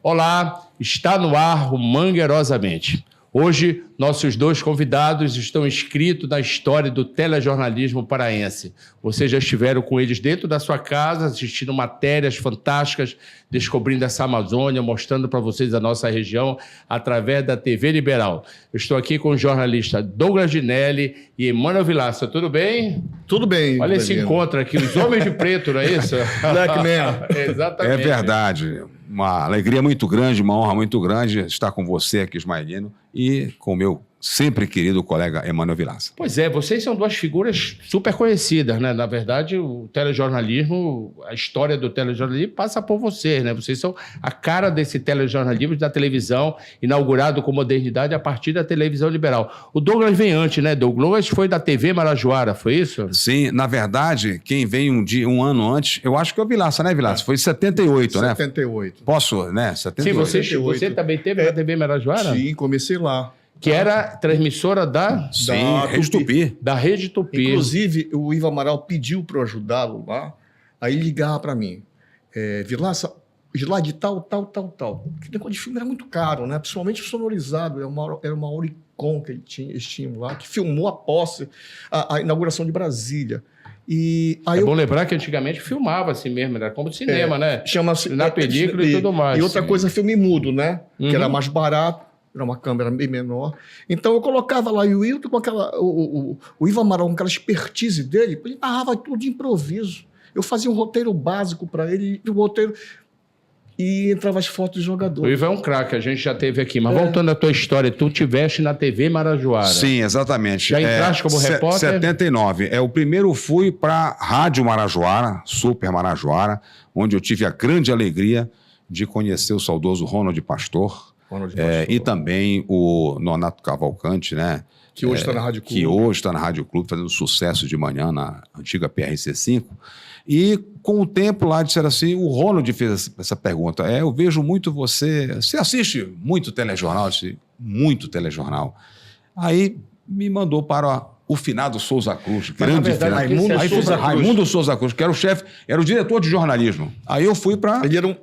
Olá, está no ar o Mangueirosamente. Hoje, nossos dois convidados estão inscritos na história do telejornalismo paraense. Vocês já estiveram com eles dentro da sua casa, assistindo matérias fantásticas, descobrindo essa Amazônia, mostrando para vocês a nossa região através da TV Liberal. Eu estou aqui com o jornalista Douglas Ginelli e Emmanuel Vilaça. Tudo bem? Tudo bem. Olha esse encontro aqui, os homens de preto, não é isso? Exatamente. É verdade. Uma alegria muito grande, uma honra muito grande estar com você aqui, Ismaelino, e com o meu sempre querido colega Emmanuel Vilaça. Pois é, vocês são duas figuras super conhecidas, né? Na verdade, o telejornalismo, a história do telejornalismo passa por vocês, né? Vocês são a cara desse telejornalismo da televisão, inaugurado com modernidade a partir da televisão liberal. O Douglas vem antes, né? Douglas foi da TV Marajoara, foi isso? Sim, na verdade, quem vem um ano antes, eu acho que é o Vilaça, né, Vilaça? Foi em 78, né? 78. Posso, né? 78. Sim, você também teve na TV Marajoara? Sim, comecei lá. Que era transmissora da Rede Tupi. Da Rede Tupi. Inclusive, o Ivo Amaral pediu para eu ajudá-lo lá, aí ligava para mim. Vilaça, de lá de tal. Porque o negócio de filme era muito caro, né? Principalmente sonorizado. Era uma Oricon que eles tinham lá, que filmou a posse, a inauguração de Brasília. E aí bom lembrar que antigamente filmava assim mesmo, era como cinema, né? Chama-se na película e tudo mais. E outra coisa, filme mudo, né? Que era mais barato. Era uma câmera bem menor. Então eu colocava lá e o Wilton com o Ivo Amaral, com aquela expertise dele, ele narrava tudo de improviso. Eu fazia um roteiro básico para ele, e entrava as fotos do jogador. O Ivo é um craque, a gente já teve aqui. Mas voltando à tua história, tu tiveste na TV Marajoara. Sim, exatamente. Já entraste como repórter? 79. O primeiro fui para a Rádio Marajoara, Super Marajoara, onde eu tive a grande alegria de conhecer o saudoso Ronald Pastor. E também o Nonato Cavalcante, né? Que hoje está na Rádio Clube. Que hoje está na Rádio Clube, fazendo sucesso de manhã na antiga PRC5. E com o tempo lá disseram assim, o Ronald fez essa pergunta. Eu vejo muito você assiste muito telejornal? Eu disse, muito telejornal. Aí me mandou para o finado Souza Cruz, grande Raimundo Souza Cruz, que era o chefe, era o diretor de jornalismo. Aí eu fui para ele era um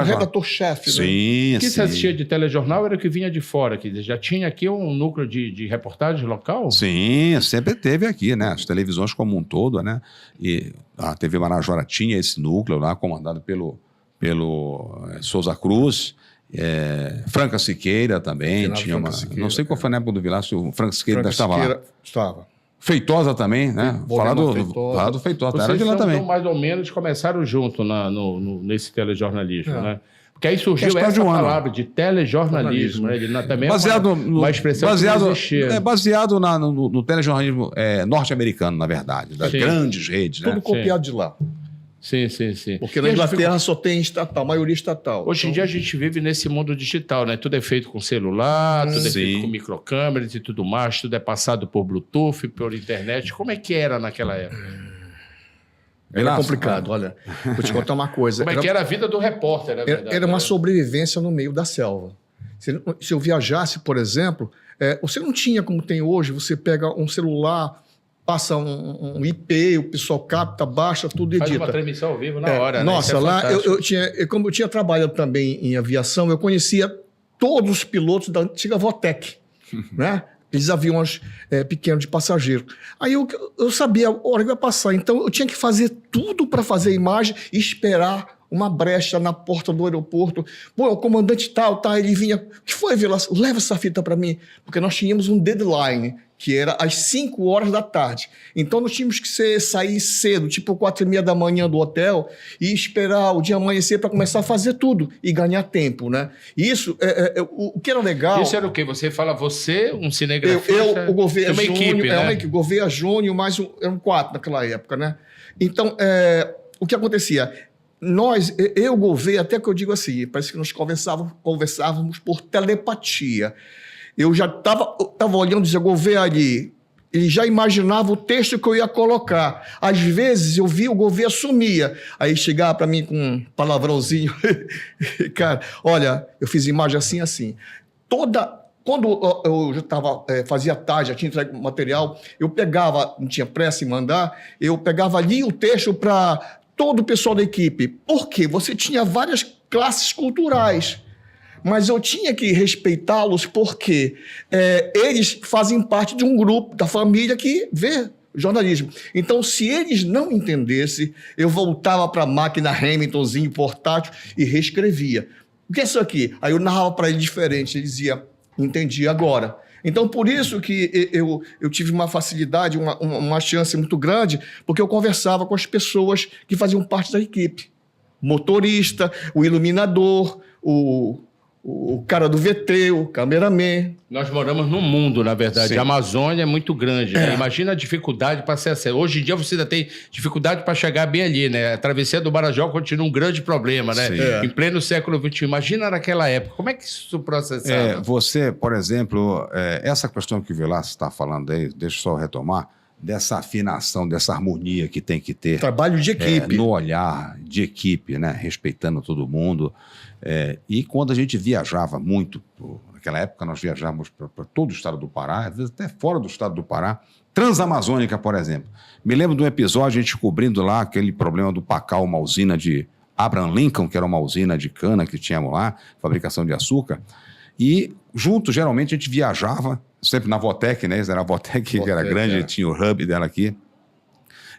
redator-chefe, né? Sim, o que você assistia de telejornal era o que vinha de fora, que já tinha aqui um núcleo de reportagem local? Sim, sempre teve aqui, né? As televisões como um todo, né? E a TV Marajoara tinha esse núcleo lá, comandado pelo Souza Cruz. Franca Siqueira também tinha uma. Siqueira, não sei qual foi na época do Vilaça, o Franca Siqueira estava lá. Estava. Feitosa também, né? Falar do Feitosa. Vocês era de lá também. Então, mais ou menos começaram junto nesse telejornalismo, né? Porque aí surgiu essa palavra de telejornalismo, né? Ele também baseado uma expressão que não existia. Baseado no telejornalismo norte-americano, na verdade, das grandes redes. Tudo né? copiado de lá. Sim. Porque na Inglaterra só tem estatal, maioria estatal. Hoje em dia a gente vive nesse mundo digital, né? Tudo é feito com celular, tudo é feito com microcâmeras e tudo mais, tudo é passado por Bluetooth, por internet. Como é que era naquela época? Era complicado, olha. Vou te contar uma coisa. Como é que era a vida do repórter, na verdade? Era uma sobrevivência no meio da selva. Se eu viajasse, por exemplo, você não tinha como tem hoje, você pega um celular, passa um IP, o pessoal capta, baixa, tudo edita. Faz uma transmissão ao vivo na hora, Nossa, né? lá como eu tinha trabalhado também em aviação, eu conhecia todos os pilotos da antiga Votec, né? Eles aviões pequenos de passageiro. Aí eu sabia a hora que ia passar, então eu tinha que fazer tudo para fazer a imagem e esperar uma brecha na porta do aeroporto. Pô, o comandante tal, ele vinha. O que foi, Vilaça? Leva essa fita para mim. Porque nós tínhamos um deadline, que era às 5 horas da tarde. Então nós tínhamos que sair cedo, tipo 4h30 da manhã do hotel, e esperar o dia amanhecer para começar a fazer tudo e ganhar tempo, né? Isso, o que era legal. Isso era o quê? Você fala, um cinegrafista. O Gouveia Júnior. Equipe, né? Gouveia Júnior, mais eram 4 naquela época, né? Então, o que acontecia? Eu, Gouveia, até que eu digo assim, parece que nós conversávamos por telepatia. Eu já estava olhando e dizia, Gouveia ali, ele já imaginava o texto que eu ia colocar. Às vezes eu via o Gouveia sumia, aí chegava para mim com um palavrãozinho, cara, olha, eu fiz imagem assim, assim. Quando eu já fazia tarde, já tinha entregue material, eu pegava, não tinha pressa em mandar, eu pegava ali o texto para todo o pessoal da equipe. Por quê? Você tinha várias classes culturais. mas eu tinha que respeitá-los porque eles fazem parte de um grupo, da família que vê jornalismo. Então, se eles não entendessem, eu voltava para a máquina Hamiltonzinho portátil e reescrevia. O que é isso aqui? Aí eu narrava para ele diferente, ele dizia, entendi agora. Então, por isso que eu tive uma facilidade, uma chance muito grande, porque eu conversava com as pessoas que faziam parte da equipe. O motorista, o iluminador, o cara do VT, o cameraman. Nós moramos num mundo, na verdade. Sim. A Amazônia é muito grande. Né? Imagina a dificuldade para ser acesso. Hoje em dia você ainda tem dificuldade para chegar bem ali, né? A travessia do Marajó continua um grande problema, né? Em pleno século XXI. Imagina naquela época. Como é que isso processava? Você, por exemplo, essa questão que o Vilaça está falando aí, deixa eu só retomar, dessa afinação, dessa harmonia que tem que ter. Trabalho de equipe. No olhar de equipe, né? Respeitando todo mundo. E quando a gente viajava muito, naquela época nós viajávamos para todo o estado do Pará, às vezes até fora do estado do Pará, Transamazônica, por exemplo. Me lembro de um episódio, a gente cobrindo lá aquele problema do Pacal, uma usina de Abraham Lincoln, que era uma usina de cana que tínhamos lá, fabricação de açúcar. E junto, geralmente, a gente viajava, sempre na Votec, né? Era a Votec que era grande, tinha o hub dela aqui.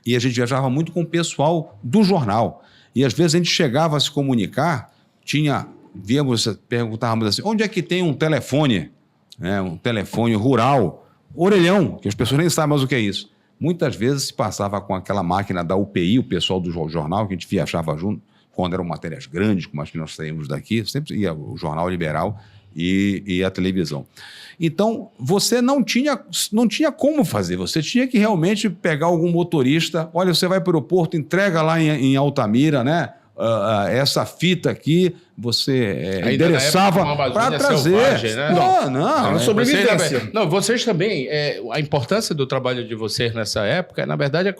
E a gente viajava muito com o pessoal do jornal. E às vezes a gente chegava a se comunicar, perguntávamos assim, onde é que tem um telefone, né? Um telefone rural, orelhão, que as pessoas nem sabem mais o que é isso. Muitas vezes se passava com aquela máquina da UPI, o pessoal do jornal, que a gente viajava junto, quando eram matérias grandes, como as que nós saímos daqui, sempre ia o Jornal Liberal e a televisão. Então, você não tinha como fazer, você tinha que realmente pegar algum motorista, olha, você vai para o aeroporto, entrega lá em Altamira, né? Essa fita aqui, você endereçava para trazer. Selvagem, né? Não, sobrevivência. Vocês também, a importância do trabalho de vocês nessa época, na verdade,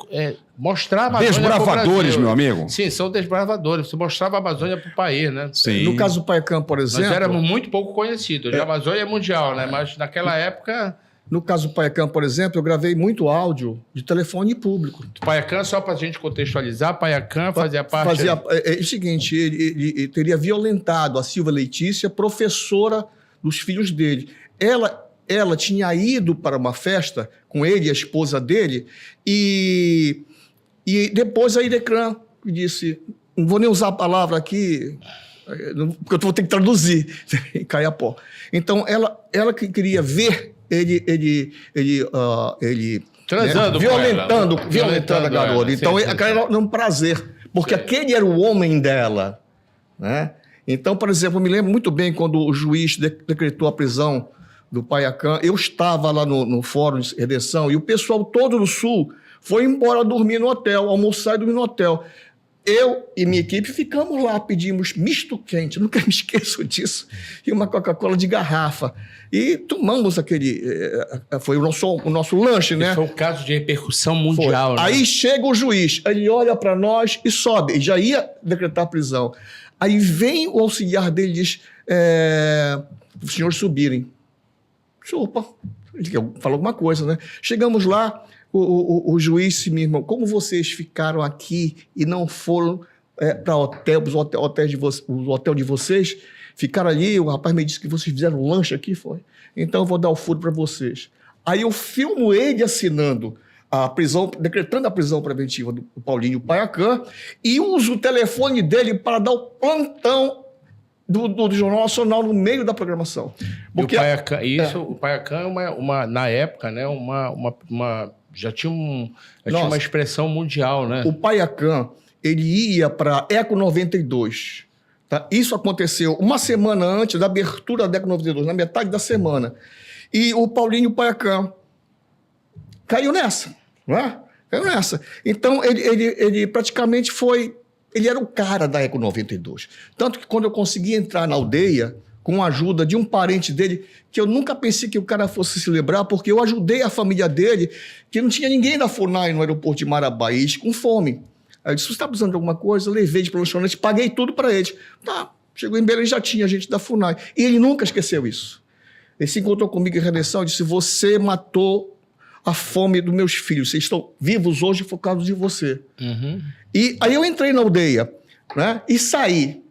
mostrar a Amazônia desbravadores, meu amigo. Sim, são desbravadores. Você mostrava a Amazônia para o país, né? Sim. No caso do Paican, por exemplo... Nós éramos muito pouco conhecidos. A Amazônia é mundial, né? Mas naquela época... No caso do Paican, por exemplo, eu gravei muito áudio de telefone público. Paican, só para a gente contextualizar, Paican fazia parte... É o seguinte, ele teria violentado a Silvia Leitícia, professora dos filhos dele. Ela tinha ido para uma festa com ele e a esposa dele, e depois a Idecran disse, não vou nem usar a palavra aqui, porque eu vou ter que traduzir em Caiapó. Então, ela que queria ver ele transando, né? violentando a garota. Então, aquela era um prazer, porque aquele era o homem dela, né? Então, por exemplo, eu me lembro muito bem quando o juiz decretou a prisão do Paican. Eu estava lá no Fórum de Redenção e o pessoal todo do Sul foi embora dormir no hotel, almoçar e dormir no hotel. Eu e minha equipe ficamos lá, pedimos misto quente, nunca me esqueço disso, e uma Coca-Cola de garrafa. E tomamos aquele... Foi o nosso lanche, né? Foi um caso de repercussão mundial, né? Aí chega o juiz, ele olha para nós e sobe, e já ia decretar a prisão. Aí vem o auxiliar dele e diz, os senhores subirem. Opa, ele falou alguma coisa, né? Chegamos lá, o juiz disse, meu irmão, como vocês ficaram aqui e não foram para os hotel de vocês, ficaram ali, o rapaz me disse que vocês fizeram um lanche aqui, foi? Então eu vou dar o furo para vocês. Aí eu filmo ele assinando a prisão, decretando a prisão preventiva do Paulinho Paican e uso o telefone dele para dar o plantão do Jornal Nacional no meio da programação. Porque o Paican na época, né, já tinha uma expressão mundial, né? O Paican, ele ia para Eco 92. Tá? Isso aconteceu uma semana antes da abertura da Eco 92, na metade da semana. E o Paulinho Paican caiu nessa, não é? Caiu nessa. Então, ele praticamente foi... Ele era o cara da Eco 92. Tanto que quando eu consegui entrar na aldeia, com a ajuda de um parente dele, que eu nunca pensei que o cara fosse se lembrar, porque eu ajudei a família dele, que não tinha ninguém da FUNAI no aeroporto de Marabá, com fome. Aí eu disse, você está precisando de alguma coisa? Eu levei de lanchonete, paguei tudo para ele. Tá, chegou em Belém, já tinha gente da FUNAI. E ele nunca esqueceu isso. Ele se encontrou comigo em Redenção e disse, você matou a fome dos meus filhos, vocês estão vivos hoje por causa de você. Uhum. E aí eu entrei na aldeia, né, e saí.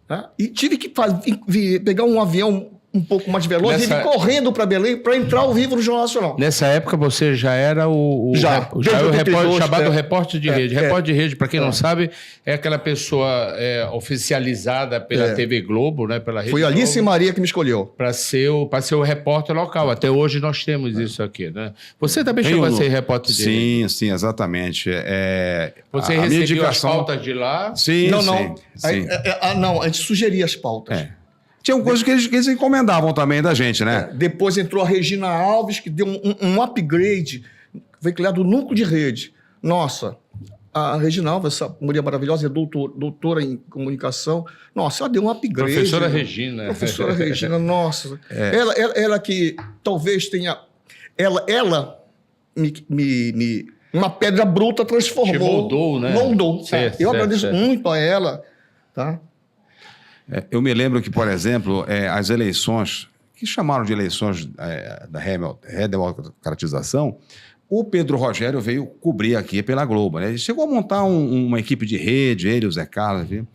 né? E tive que pegar um avião um pouco mais veloz e ir correndo para Belém para entrar ao vivo no Jornal Nacional. Nessa época você já era o repórter, chamado repórter de rede. Repórter de rede, para quem não sabe, é aquela pessoa oficializada pela TV Globo, né? Pela Rede Foi Alice Globo, Maria que me escolheu. para ser o repórter local. Até hoje nós temos isso aqui, né? Você também chegou a ser repórter de rede? Sim, exatamente. Você recebeu as pautas de lá? Sim, Não. sim. Não, a gente sugeria as pautas. Tinha coisas que eles encomendavam também da gente, né? Depois entrou a Regina Alves, que deu um upgrade, foi criado o núcleo de rede. Nossa, a Regina Alves, essa mulher maravilhosa, é doutora em comunicação. Nossa, ela deu um upgrade. Professora Regina. Professora Regina, nossa. Ela que talvez tenha... Ela me uma pedra bruta transformou. Te moldou, né? Moldou. Eu agradeço certo. muito a ela, tá? Eu me lembro que, por exemplo, as eleições, que chamaram de eleições da redemocratização, o Pedro Rogério veio cobrir aqui pela Globo, né? Ele chegou a montar uma equipe de rede, ele, o Zé Carlos, viu?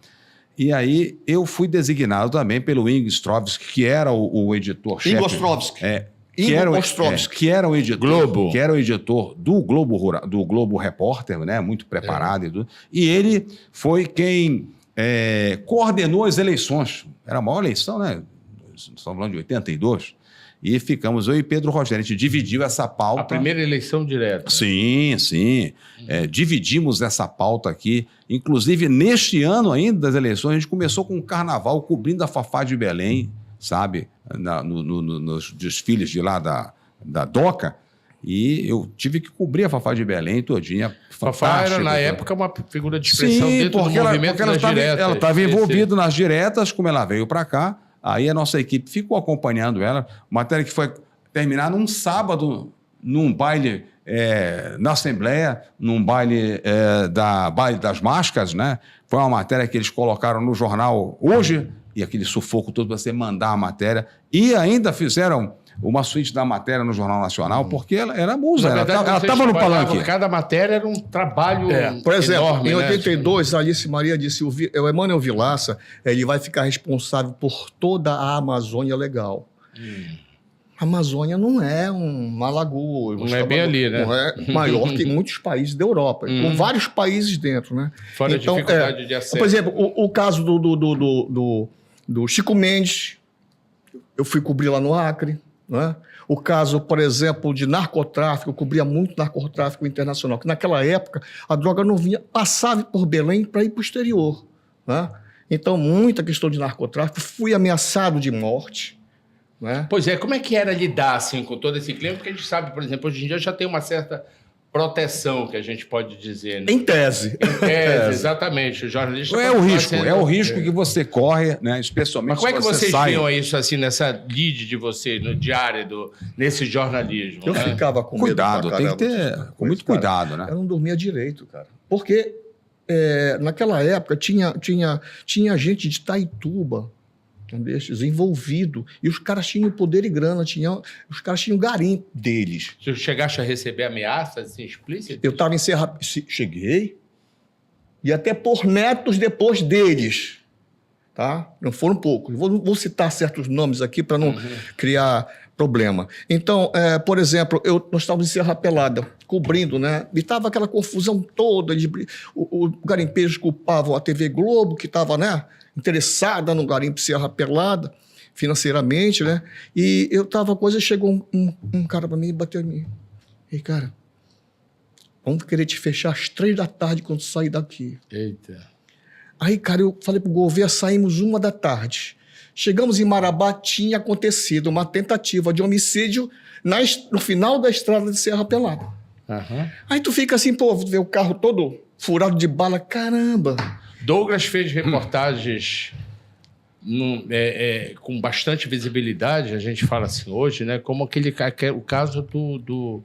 E aí eu fui designado também pelo Ingo Ostrovsky, que era o editor-chefe. Ingo Ostrovsky. Que era o editor, Globo. que era o editor do Globo Rural, do Globo Repórter, né? Muito preparado e tudo. E ele foi quem coordenou as eleições. Era a maior eleição, né? Estamos falando de 82. E ficamos, eu e Pedro Rogério, a gente dividiu essa pauta. A primeira eleição direta. Sim. Dividimos essa pauta aqui. Inclusive, neste ano ainda das eleições, a gente começou com o carnaval cobrindo a Fafá de Belém, sabe? Nos desfiles de lá da DOCA. E eu tive que cobrir a Fafá de Belém todinha. Fafá era, na época, uma figura de expressão dentro do movimento das diretas. Ela estava envolvida nas diretas, como ela veio para cá. Aí a nossa equipe ficou acompanhando ela. Matéria que foi terminar num sábado, num baile na Assembleia, num baile Baile das Máscaras, né? Foi uma matéria que eles colocaram no jornal hoje, e aquele sufoco todo para você mandar a matéria. E ainda fizeram uma suíte da matéria no Jornal Nacional, porque ela era musa, ela estava no palanque. Cada matéria era um trabalho Por exemplo, enorme, em né? 82, a Alice Maria disse, o Emmanuel Vilaça, ele vai ficar responsável por toda a Amazônia Legal. A Amazônia não é uma lagoa. Não é bem ali, né? Não é maior que muitos países da Europa, com vários países dentro, né? Fora a dificuldade de acesso. Por exemplo, o caso do Chico Mendes, eu fui cobrir lá no Acre, né? O caso, por exemplo, de narcotráfico, eu cobria muito narcotráfico internacional, que naquela época a droga não vinha, passava por Belém para ir para o exterior, né? Então, muita questão de narcotráfico, fui ameaçado de morte, né? Pois é, como é que era lidar assim, com todo esse clima? Porque a gente sabe, por exemplo, hoje em dia já tem uma certa proteção, que a gente pode dizer, né? Em tese. Exatamente. O jornalista É o risco que você corre, né? Especialmente. Mas como é que se você vocês sai... viam isso assim nessa lead de você, no diário, nesse jornalismo? Eu né? ficava com medo. Cuidado, tem que ter com muito cuidado, né? Eu não dormia direito, cara. Porque naquela época tinha gente de Itaituba, desses, envolvido, e os caras tinham poder e grana, os caras tinham garimpo deles. Você chegaste a receber ameaças assim, explícitas? Eu estava em Serra... Cheguei, e até por netos depois deles, tá? Não foram poucos. Vou citar certos nomes aqui para não criar problema. Então, por exemplo, nós estávamos em Serra Pelada, cobrindo, né? E estava aquela confusão toda, os garimpeiros culpavam a TV Globo, que estava, né, interessada no garimpo Serra Pelada, financeiramente, né? E eu estava coisa, chegou um cara para mim e bateu em mim. E cara, vamos querer te fechar às 3 da tarde quando sair daqui. Eita. Aí, cara, eu falei pro governo, saímos 1 da tarde. Chegamos em Marabá, tinha acontecido uma tentativa de homicídio no final da estrada de Serra Pelada. Aí tu fica assim, pô, vê o carro todo furado de bala, caramba. Douglas fez reportagens com bastante visibilidade, a gente fala assim hoje, né? Como o caso do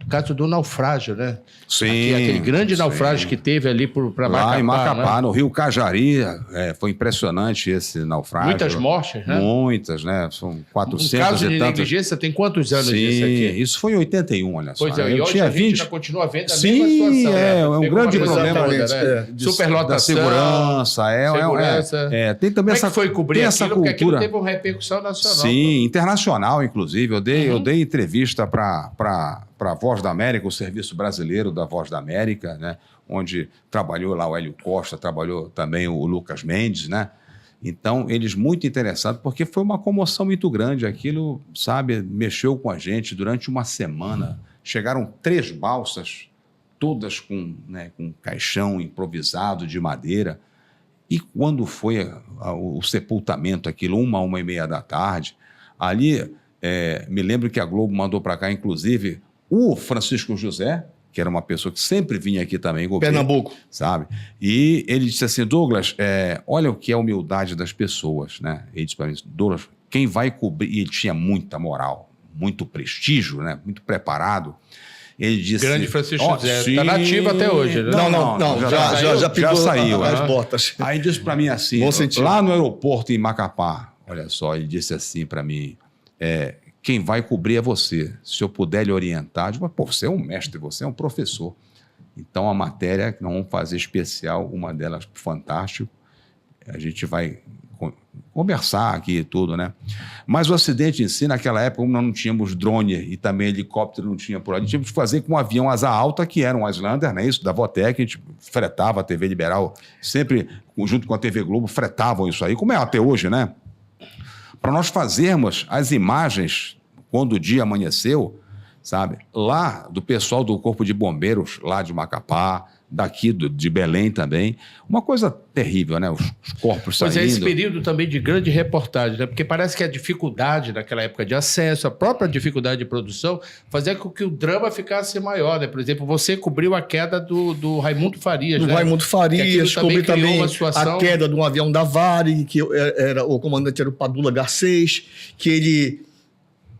o caso do naufrágio, né? Sim. Aquele grande sim. naufrágio que teve ali para Macapá. Lá em Macapá, né? no Rio Cajari, foi impressionante esse naufrágio. Muitas mortes, né? Muitas, né? São 400 Um caso de e tantos. negligência tem quantos anos Sim, isso aqui? isso foi em 81, olha só. Pois é, e Eu hoje tinha a gente 20. ainda continua vendo a Sim, mesma situação. né? é um Pegou grande uma coisa problema toda, né? de Superlotação. da segurança. Segurança. Tem também Como é essa, que foi cobrir tem essa aquilo? Porque aquilo cultura. teve uma repercussão nacional. Sim, internacional, inclusive. Eu dei entrevista para a Voz da América, o Serviço Brasileiro da Voz da América, né? Onde trabalhou lá o Hélio Costa, trabalhou também o Lucas Mendes, né? Então, eles muito interessados, porque foi uma comoção muito grande. Aquilo, sabe, mexeu com a gente durante uma semana. Chegaram 3 balsas, todas com caixão improvisado de madeira. E quando foi o sepultamento, aquilo, 1h30 da tarde, ali, me lembro que a Globo mandou para cá, inclusive, o Francisco José, que era uma pessoa que sempre vinha aqui também. Pernambuco. Sabe? E ele disse assim, Douglas, olha o que é a humildade das pessoas, né? Ele disse para mim, Douglas, quem vai cobrir... E ele tinha muita moral, muito prestígio, né? Muito preparado. Ele disse... Grande Francisco José. Está nativo até hoje, né? Não, já pegou saiu. as botas. Aí disse para mim assim, lá no aeroporto em Macapá, olha só, ele disse assim para mim, quem vai cobrir é você. Se eu puder lhe orientar, eu digo, pô, você é um mestre, você é um professor. Então, a matéria que nós vamos fazer especial, uma delas fantástico, a gente vai conversar aqui e tudo, né? Mas o acidente em si, naquela época, como nós não tínhamos drone e também helicóptero não tinha por ali, tínhamos que fazer com um avião asa alta, que era um Islander, né? Isso, da Votec, a gente fretava a TV Liberal, sempre junto com a TV Globo, fretavam isso aí, como é até hoje, né? Para nós fazermos as imagens quando o dia amanheceu, sabe? Lá do pessoal do Corpo de Bombeiros, lá de Macapá, daqui de Belém também. Uma coisa terrível, né? Os corpos saindo. Pois é, esse período também de grande reportagem, né? Porque parece que a dificuldade naquela época de acesso, a própria dificuldade de produção, fazia com que o drama ficasse maior, né? Por exemplo, você cobriu a queda do Raimundo Farias, Do né? Raimundo Farias, cobri também situação... a queda de um avião da Varig, que o comandante era o Padula Garcês, que ele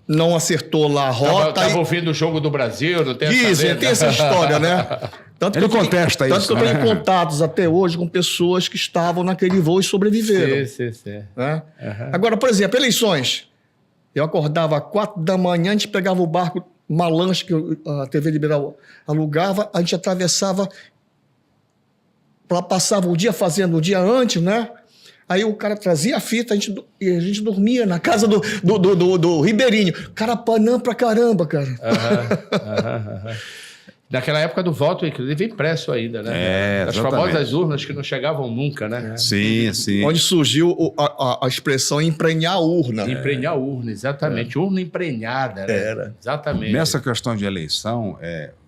não acertou lá a rota. Estava ouvindo o Jogo do Brasil, não tem Dizem, tem essa história, né? Tanto Ele contesta isso. Tanto que eu tenho contatos até hoje com pessoas que estavam naquele voo e sobreviveram. Sim. Né? Agora, por exemplo, eleições. Eu acordava às 4 da manhã, a gente pegava o barco, uma lancha que a TV Liberal alugava, a gente atravessava, passava o dia fazendo o dia antes, né? Aí o cara trazia a fita e a gente dormia na casa do Ribeirinho. Cara, panã pra caramba, cara. Naquela época do voto, inclusive impresso ainda, né? As famosas urnas que não chegavam nunca, né? Sim. Onde surgiu a expressão emprenhar a urna. Emprenhar a urna, exatamente. Urna emprenhada, né? Era. Exatamente. Nessa questão de eleição,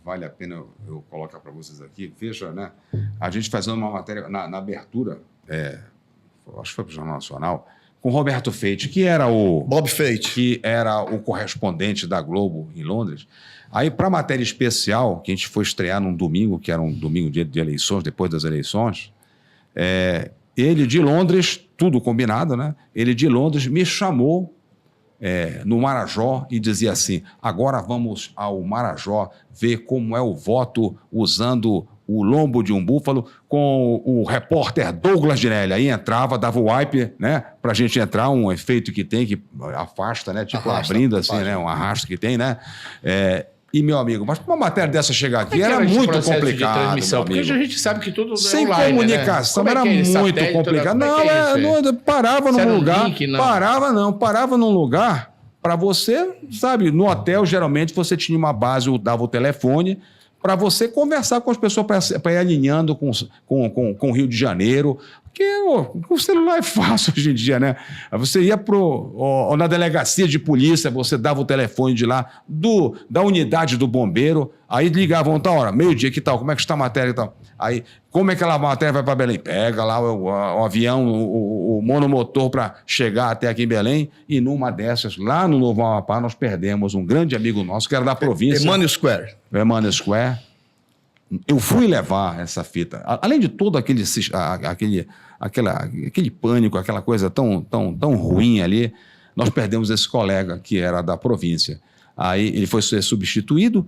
vale a pena eu colocar para vocês aqui. Veja, né? A gente fazendo uma matéria na abertura, acho que foi para o Jornal Nacional, com Roberto Feite, que era Bob Feite. Que era o correspondente da Globo em Londres. Aí, para a matéria especial, que a gente foi estrear num domingo, que era um domingo de eleições, depois das eleições, ele de Londres, tudo combinado, né? Ele de Londres me chamou no Marajó e dizia assim, agora vamos ao Marajó ver como é o voto usando o lombo de um búfalo com o repórter Douglas Dinelli. Aí entrava, dava o wipe, né? Pra gente entrar, um efeito que tem, que afasta, né? Tipo abrindo assim, né? Um arrasto que tem, né? E, meu amigo, mas uma matéria dessa chegar aqui era muito complicado. Transmissão, porque a gente sabe que tudo sem é online, comunicação, né? era muito complicado. Não, parava num lugar. Parava num lugar para você, sabe, no hotel, geralmente você tinha uma base, dava o telefone para você conversar com as pessoas, para ir alinhando com o Rio de Janeiro, porque o celular é fácil hoje em dia, né? Você ia na delegacia de polícia, você dava o telefone de lá, da unidade do bombeiro, aí ligavam, tá hora, meio-dia, que tal, como é que está a matéria e tal? Aí, como é que aquela matéria vai para Belém? Pega lá o avião, o monomotor para chegar até aqui em Belém, e numa dessas, lá no Novo Amapá, nós perdemos um grande amigo nosso, que era da província. Emmanuel Square. Eu fui levar essa fita, além de todo aquele pânico, aquela coisa tão ruim ali, nós perdemos esse colega que era da província. Aí ele foi ser substituído,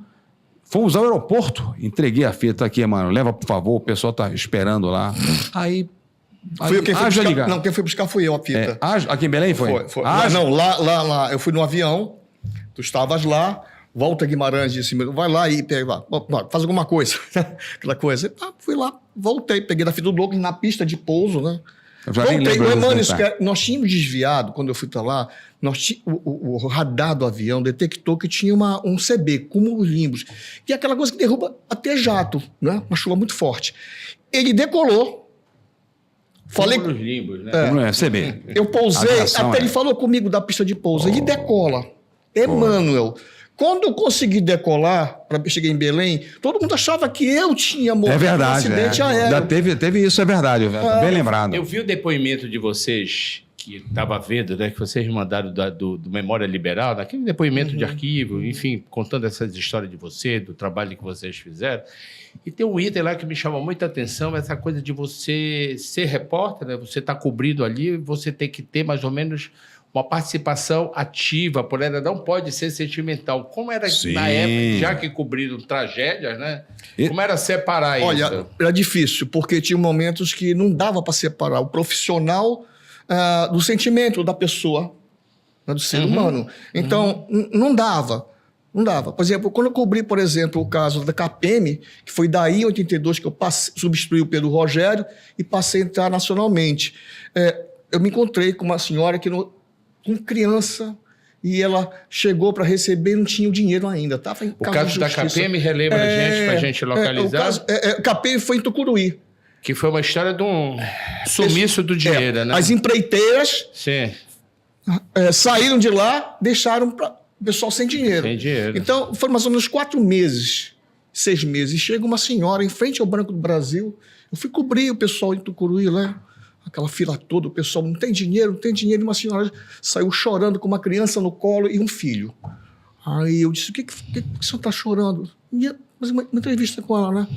Fomos ao aeroporto, entreguei a fita aqui, mano, leva por favor, o pessoal tá esperando lá. Aí Fui eu quem foi buscar. ligar. Não, quem foi buscar fui eu, a fita. Aqui em Belém foi? Foi. Não, lá. Eu fui no avião, tu estavas lá, Walter Guimarães disse, vai lá e pega, faz alguma coisa. Aquela coisa. Fui lá, voltei, peguei da fita do Douglas na pista de pouso, né? Eu já nem Voltei. lembro Nós tínhamos desviado, quando eu fui para lá, o radar do avião detectou que tinha um CB, cumulonimbus, que é aquela coisa que derruba até jato, né? Uma chuva muito forte. Ele decolou. Falei, Limbos, né? CB. eu pousei, Aviação, até ele falou comigo da pista de pouso. Ele decola. Emmanuel. Quando eu consegui decolar, cheguei em Belém, todo mundo achava que eu tinha morrido É verdade. num acidente aéreo. Ainda teve isso, é verdade. Bem lembrado. Eu vi o depoimento de vocês, que estava vendo, né, que vocês mandaram do Memória Liberal, daquele depoimento de arquivo, enfim, contando essas histórias de você, do trabalho que vocês fizeram. E tem um item lá que me chama muita atenção, essa coisa de você ser repórter, né? Você está cobrindo ali, você tem que ter mais ou menos uma participação ativa, por ela não pode ser sentimental. Como era na época, já que cobriram tragédias, né? Como era separar isso? Olha, era difícil, porque tinha momentos que não dava para separar o profissional do sentimento da pessoa, né, do ser humano. Então, não dava. Não dava. Por exemplo, quando eu cobri, por exemplo, o caso da KPM, que foi daí em 82 que eu substituí o Pedro Rogério e passei a entrar nacionalmente. Eu me encontrei com uma senhora com criança e ela chegou para receber e não tinha o dinheiro ainda. Tava em o caso da KPM, relembra a gente, para a gente localizar? O KPM foi em Tucuruí. Que foi uma história de um sumiço do dinheiro, né? As empreiteiras saíram de lá, deixaram o pessoal sem dinheiro. Sem dinheiro. Então, foram mais ou menos 4 meses, 6 meses. E chega uma senhora em frente ao Banco do Brasil. Eu fui cobrir o pessoal em Tucuruí lá. Aquela fila toda, o pessoal não tem dinheiro. E uma senhora saiu chorando com uma criança no colo e um filho. Aí eu disse, o que o senhor está chorando? Mas uma entrevista com ela, né?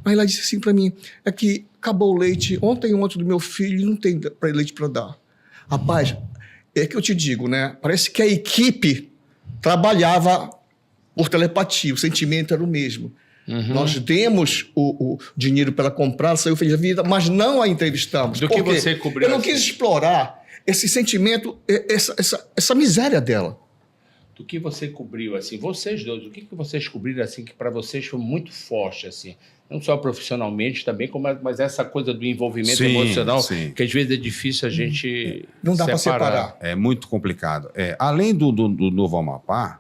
Aí ela disse assim para mim, é que acabou o leite ontem do meu filho e não tem leite para dar. Rapaz, é que eu te digo, né? Parece que a equipe trabalhava por telepatia, o sentimento era o mesmo. Nós demos o dinheiro para ela comprar, saiu feliz da vida, mas não a entrevistamos. Do que você cobriu? Eu não quis explorar esse sentimento, essa miséria dela. Do que você cobriu, assim, vocês dois, o que vocês cobriram, assim, que para vocês foi muito forte, assim, não só profissionalmente também, mas essa coisa do envolvimento emocional, que às vezes é difícil a gente não dá para separar. É muito complicado. Além do Novo Amapá,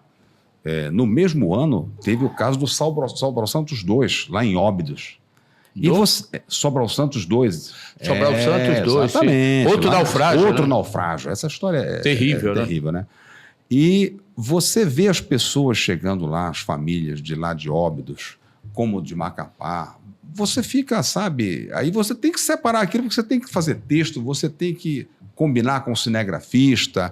no mesmo ano, teve o caso do Sobral Santos 2, lá em Óbidos. E Sobral Santos 2. Sobral Santos 2, exatamente. Outro naufrágio. Outro naufrágio. Essa história é terrível, terrível, né? E você vê as pessoas chegando lá, as famílias de lá de Óbidos, como de Macapá. Você fica, sabe... Aí você tem que separar aquilo, porque você tem que fazer texto, você tem que combinar com o cinegrafista,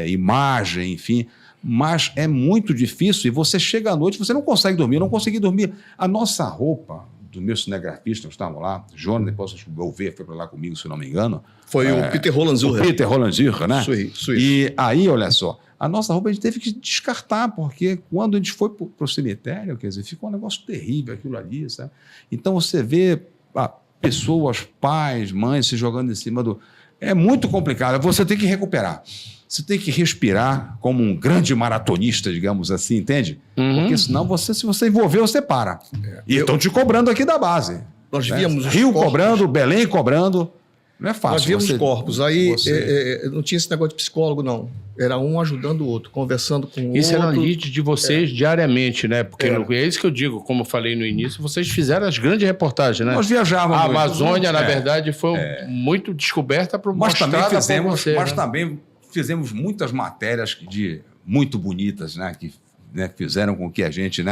imagem, enfim... Mas é muito difícil e você chega à noite, você não consegue dormir, eu não consegui dormir. A nossa roupa, do meu cinegrafista, nós estávamos lá, Jonas, depois o ver foi para lá comigo, se não me engano. Foi o Peter Roland-Zurrer. O Peter Roland-Zurrer, né? Isso. E aí, olha só, a nossa roupa a gente teve que descartar, porque quando a gente foi para o cemitério, quer dizer, ficou um negócio terrível aquilo ali, sabe? Então você vê pessoas, pais, mães se jogando em cima do... É muito complicado, você tem que recuperar. Você tem que respirar como um grande maratonista, digamos assim, entende? Porque senão, se você envolver, você para. E estão te cobrando aqui da base. Nós víamos os Rio corpos. cobrando, Belém cobrando. Não é fácil. Nós víamos os corpos. Aí não tinha esse negócio de psicólogo, não. Era um ajudando o outro, conversando com o outro. Isso era a lide de vocês diariamente, né? Porque é isso que eu digo, como eu falei no início, vocês fizeram as grandes reportagens, né? Nós viajávamos. A Amazônia, na verdade, foi muito descoberta para mostrar para você. Mas também fizemos muitas matérias muito bonitas, né? Que fizeram com que a gente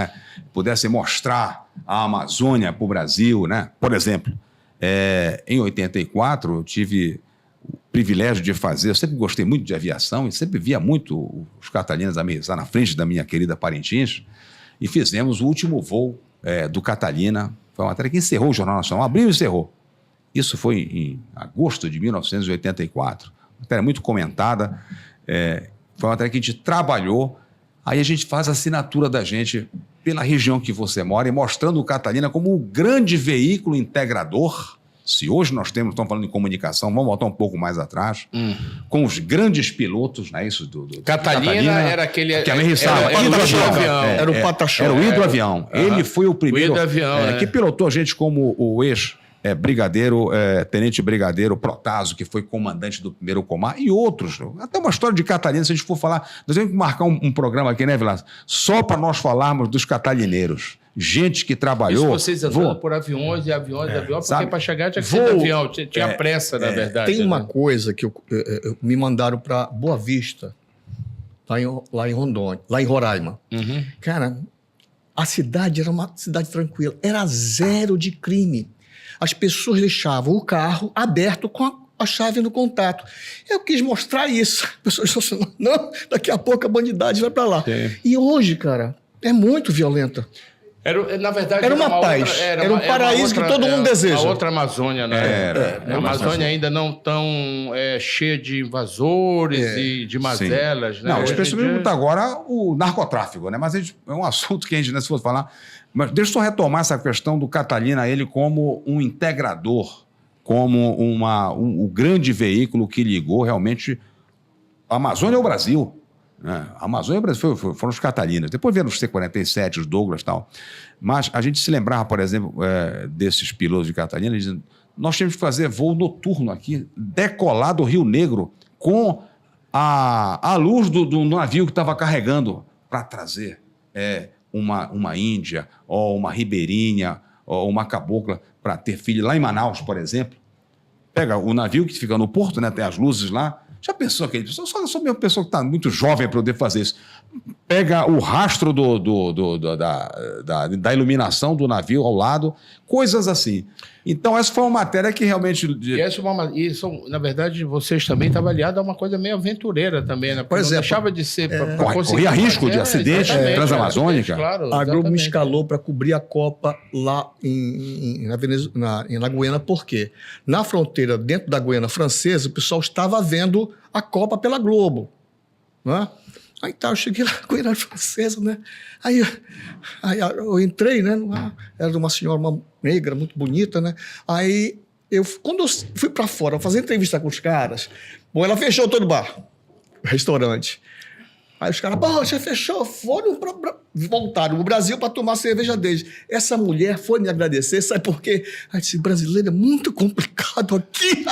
pudesse mostrar a Amazônia para o Brasil, né? Por exemplo, em 84, eu tive o privilégio de fazer, eu sempre gostei muito de aviação e sempre via muito os Catalinas na frente da minha querida Parintins, e fizemos o último voo do Catalina. Foi uma matéria que encerrou o Jornal Nacional, abriu e encerrou. Isso foi em agosto de 1984. Uma matéria muito comentada. Foi uma matéria que a gente trabalhou. Aí a gente faz a assinatura da gente pela região que você mora e mostrando o Catalina como o grande veículo integrador. Se hoje estamos falando em comunicação, vamos voltar um pouco mais atrás, com os grandes pilotos, não é isso? Do Catalina era aquele... Que aterrissava. Era o Pataxó. Era o hidroavião. Ele foi o primeiro hidroavião, que pilotou gente como o ex-brigadeiro, tenente brigadeiro Protásio, que foi comandante do primeiro Comar, e outros. Até uma história de Catalina, se a gente for falar... Nós temos que marcar um programa aqui, né, Vilas? Só para nós falarmos dos catalineiros. Gente que trabalhou... Isso vocês andando por aviões e aviões, porque para chegar tinha que ser de avião, tinha pressa, na verdade. Tem uma coisa que me mandaram para Boa Vista, lá em Rondônia, lá em Roraima. Uhum. Cara, a cidade era uma cidade tranquila, era zero de crime. As pessoas deixavam o carro aberto com a chave no contato. Eu quis mostrar isso. As pessoas disseram assim, não, daqui a pouco a bandidagem vai para lá. Sim. E hoje, cara, é muito violenta. Na verdade, era uma paz. Era um paraíso que todo mundo deseja. A outra Amazônia, né? A Amazônia ainda não tão cheia de invasores e de mazelas. Né? Não, especialmente muito agora o narcotráfico, né? Mas é um assunto que a gente, né, se for falar... Mas deixa eu só retomar essa questão do Catalina, ele como um integrador, como o grande veículo que ligou realmente a Amazônia ao Brasil. A Amazônia e o Brasil foram os Catalinas. Depois vieram os C-47, os Douglas e tal. Mas a gente se lembrava, por exemplo, desses pilotos de Catalina, dizendo, nós tínhamos que fazer voo noturno aqui, decolar do Rio Negro com a luz do navio que estava carregando para trazer uma índia, ou uma ribeirinha, ou uma cabocla para ter filho lá em Manaus, por exemplo. Pega o navio que fica no porto, né, tem as luzes lá. Já pensou aquele pessoa? Só uma pessoa que está muito jovem para poder fazer isso. Pega o rastro da iluminação do navio ao lado, coisas assim. Então, essa foi uma matéria que realmente... Isso, na verdade, vocês também estavam aliados a uma coisa meio aventureira também, né? Porque não deixava de ser... Corria risco de acidente transamazônica. Claro, a Globo me escalou para cobrir a Copa lá na Guiana, por quê? Na fronteira, dentro da Guiana Francesa, o pessoal estava vendo a Copa pela Globo. Né? Aí tá, eu cheguei lá na Guiana Francesa, né? Aí eu entrei, né? Era uma senhora, uma negra, muito bonita, né? Aí, quando eu fui para fora fazer entrevista com os caras, ela fechou todo o bar, o restaurante. Aí os caras, você fechou, voltaram no Brasil para tomar cerveja deles. Essa mulher foi me agradecer, sabe por quê? Aí disse, brasileiro é muito complicado aqui.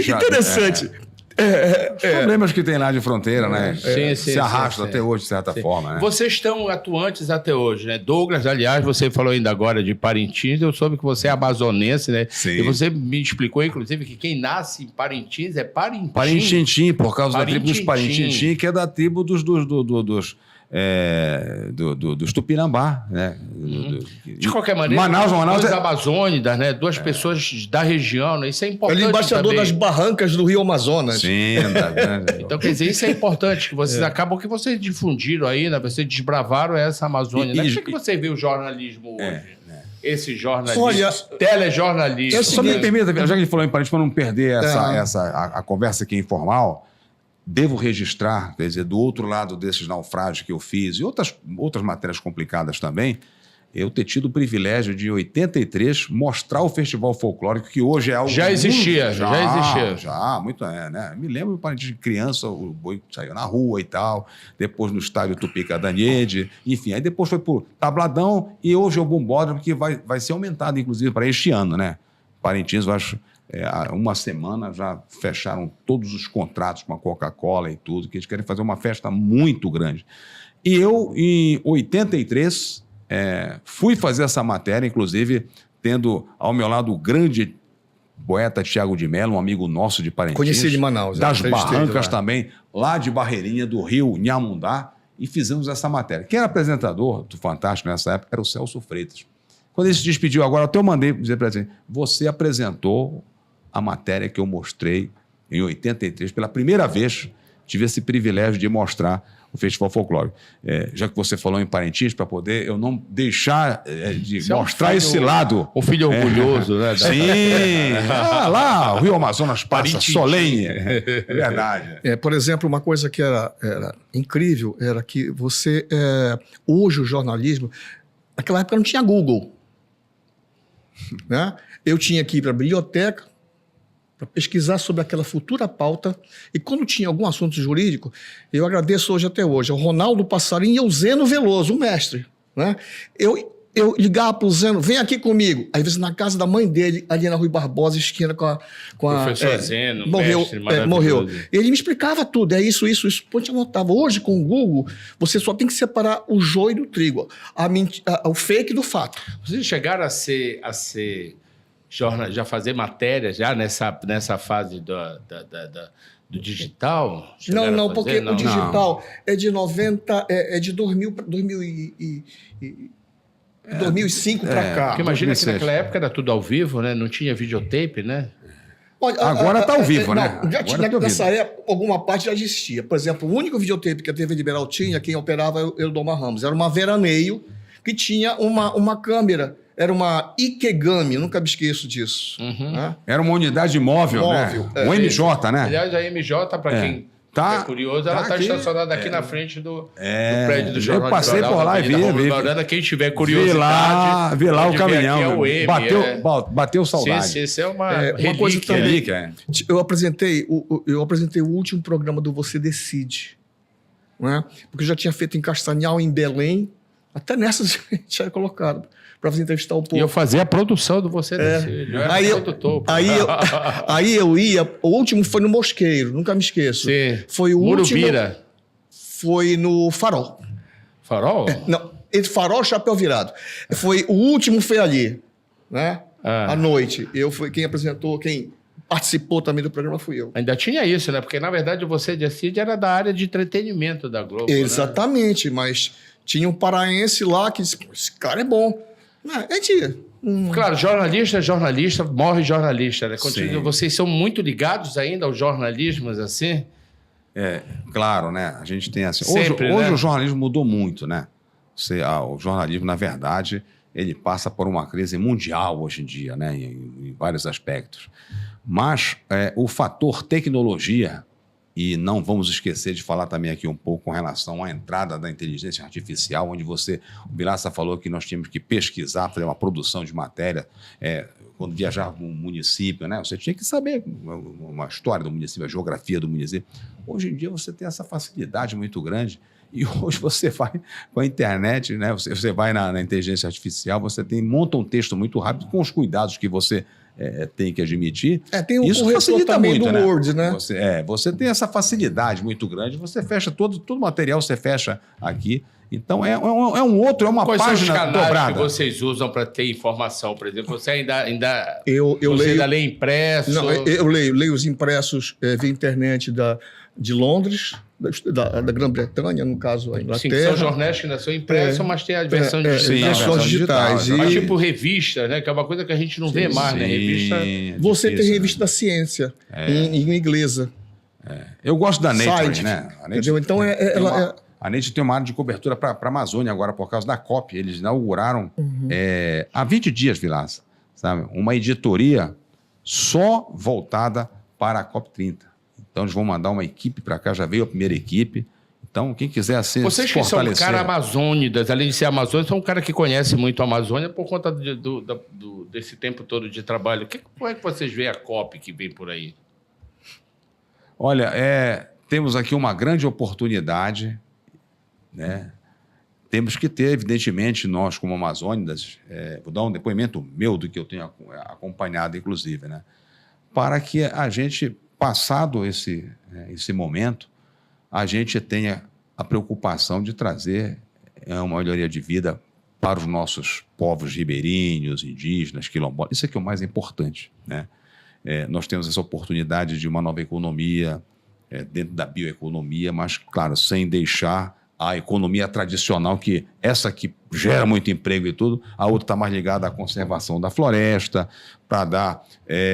Interessante. Os problemas que tem lá de fronteira, né? Se arrastam até hoje, de certa forma. Né? Vocês estão atuantes até hoje, né? Douglas, aliás, você falou ainda agora de Parintins, eu soube que você é amazonense, né? Sim. E você me explicou, inclusive, que quem nasce em Parintins é Parintim. Parintintim, por causa da tribo dos Parintintim, que é da tribo dos Tupinambá, né? De qualquer maneira, Manaus duas amazônidas, né? Duas pessoas da região, né? Isso é importante. Ele é embaixador também. das barrancas do Rio Amazonas. Sim, então, quer dizer, isso é importante, que vocês acabam que vocês difundiram aí, né? Vocês desbravaram essa Amazônia. Como é que você vê o jornalismo hoje? Esse jornalismo, telejornalismo. Só me permita, já que ele falou em Parintins, para não perder a conversa aqui informal, devo registrar, quer dizer, do outro lado desses naufrágios que eu fiz e outras matérias complicadas também, eu ter tido o privilégio de, em 83, mostrar o Festival Folclórico, que hoje é algo... Já existia. Já, muito, né? Me lembro, de criança, o boi saiu na rua e tal, depois no estádio Tupi-Cadanhede, enfim, aí depois foi por Tabladão e hoje é o Bombódromo, que vai ser aumentado, inclusive, para este ano, né? Parintins, eu acho... uma semana já fecharam todos os contratos com a Coca-Cola e tudo, que eles querem fazer uma festa muito grande. E eu, em 83, fui fazer essa matéria, inclusive tendo ao meu lado o grande poeta Tiago de Mello, um amigo nosso de Parintins. Conheci de Manaus. Das Barrancas também, lá de Barreirinha, do Rio Nhamundá, e fizemos essa matéria. Quem era apresentador do Fantástico nessa época era o Celso Freitas. Quando ele se despediu agora, até eu mandei dizer para ele, você apresentou a matéria que eu mostrei em 83. Pela primeira vez, tive esse privilégio de mostrar o Festival Folclórico. Já que você falou em Parintins, para poder eu não deixar de Você mostrar esse lado. Um filho orgulhoso, né? Sim! O Rio Amazonas passa Parintins. solene. É verdade. Por exemplo, uma coisa que era incrível era que você... hoje o jornalismo... Naquela época não tinha Google. Né? Eu tinha que ir para a biblioteca para pesquisar sobre aquela futura pauta. E quando tinha algum assunto jurídico, eu agradeço até hoje ao Ronaldo Passarinho e ao Zeno Veloso, o mestre. Né? Eu ligava para o Zeno, vem aqui comigo. Às vezes na casa da mãe dele, ali na Rui Barbosa, esquina com a Professor Zeno, morreu, mestre maravilhoso. morreu. Ele me explicava tudo, é isso. Pô, a gente anotava. Hoje, com o Google, você só tem que separar o joio do trigo, o fake do fato. Vocês chegaram a ser já fazer matéria já nessa fase do digital? Não, porque o digital é de 90, é de 2005 para cá. Porque imagina 2006. que naquela época era tudo ao vivo, né? Não tinha videotape, né? Agora está ao vivo, né? Nessa época, alguma parte já existia. Por exemplo, o único videotape que a TV Liberal tinha, quem operava era o Eldomar Ramos. Era uma veraneio que tinha uma câmera. Era uma Ikegami, nunca me esqueço disso. Né? Era uma unidade móvel, né? O MJ, né? Aliás, a MJ, para quem é curioso, ela está estacionada aqui na frente do prédio do Jornal. Eu passei por lá e vi. Quem tiver curiosidade... Vi lá o caminhão. Aqui é Bateu saudade. Sim, isso é uma coisa também. relíquia. Eu apresentei o último programa do Você Decide. Né? Porque eu já tinha feito em Castanhal, em Belém. Até nessas a gente era colocado para você entrevistar o povo. E eu fazia a produção do Você Decide. Aí eu ia... O último foi no Mosqueiro, nunca me esqueço. Sim. Foi o Murubira. último... Foi no Farol. Farol? Não, esse Farol, Chapéu Virado. O último foi ali, né? À noite. Quem apresentou, quem participou também do programa fui eu. Ainda tinha isso, né? Porque, na verdade, o Você Decide era da área de entretenimento da Globo. Exatamente, né? Mas tinha um paraense lá que disse, esse cara é bom. Claro, jornalista, morre jornalista, né? Sim. Vocês são muito ligados ainda aos jornalismos, assim? Claro, né? A gente tem assim... Sempre, hoje né? o jornalismo mudou muito, né? O jornalismo, na verdade, ele passa por uma crise mundial hoje em dia, né? Em vários aspectos. Mas o fator tecnologia, e não vamos esquecer de falar também aqui um pouco com relação à entrada da inteligência artificial, onde o Vilaça falou que nós tínhamos que pesquisar, fazer uma produção de matéria, quando viajar para um município, né? Você tinha que saber uma história do município, a geografia do município. Hoje em dia você tem essa facilidade muito grande. E hoje você vai com a internet, né? Você vai na inteligência artificial, monta um texto muito rápido, com os cuidados que você tem que admitir. Tem um isso corretor facilita também muito, do né? Word, né? Você tem essa facilidade muito grande, você fecha todo o material, você fecha aqui. Então é uma Quais página são os canais dobrada. que vocês usam para ter informação, por exemplo? Você ainda leio, lê impresso? Não, eu leio os impressos via internet de Londres, da Grã-Bretanha, no caso a Inglaterra. Sim, que são jornais que ainda são impressos, mas tem a versão digital. Sim, versões digitais. Mas tipo revista, né? Que é uma coisa que a gente não vê mais, né? Revista. Você tem revista da ciência, em inglesa. Eu gosto da Nature, Scientific, né? Entendeu? Então a Nature tem uma área de cobertura para a Amazônia agora, por causa da COP. Eles inauguraram há 20 dias, Vilaça, sabe? Uma editoria só voltada para a COP30. Então, eles vão mandar uma equipe para cá, já veio a primeira equipe. Então, quem quiser assim, vocês que são um cara amazônidas, além de ser amazônico, são um cara que conhece muito a Amazônia por conta desse tempo todo de trabalho. Como é que vocês veem a COP que vem por aí? Olha, temos aqui uma grande oportunidade, né? Temos que ter, evidentemente, nós como amazônidas, vou dar um depoimento meu do que eu tenho acompanhado, inclusive, né? Para que a gente, passado esse momento, a gente tenha a preocupação de trazer uma melhoria de vida para os nossos povos ribeirinhos, indígenas, quilombolas. Isso é que é o mais importante, né? Nós temos essa oportunidade de uma nova economia dentro da bioeconomia, mas, claro, sem deixar a economia tradicional, que essa que gera muito emprego e tudo, a outra está mais ligada à conservação da floresta, para dar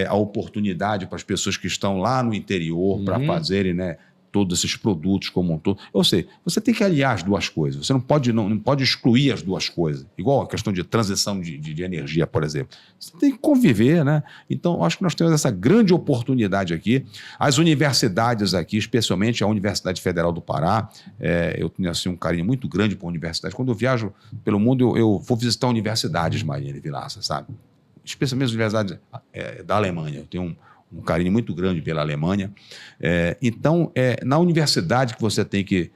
a oportunidade para as pessoas que estão lá no interior para fazerem, né, todos esses produtos como um todo. Ou seja, você tem que aliar as duas coisas. Você não pode excluir as duas coisas. Igual a questão de transição de energia, por exemplo. Você tem que conviver, né? Então, acho que nós temos essa grande oportunidade aqui. As universidades aqui, especialmente a Universidade Federal do Pará, eu tenho assim, um carinho muito grande por universidade. Quando eu viajo pelo mundo, eu vou visitar universidades, Mariana Vilaça, sabe? Especialmente as universidades da Alemanha. Eu tenho um carinho muito grande pela Alemanha. Então, na universidade que você tem que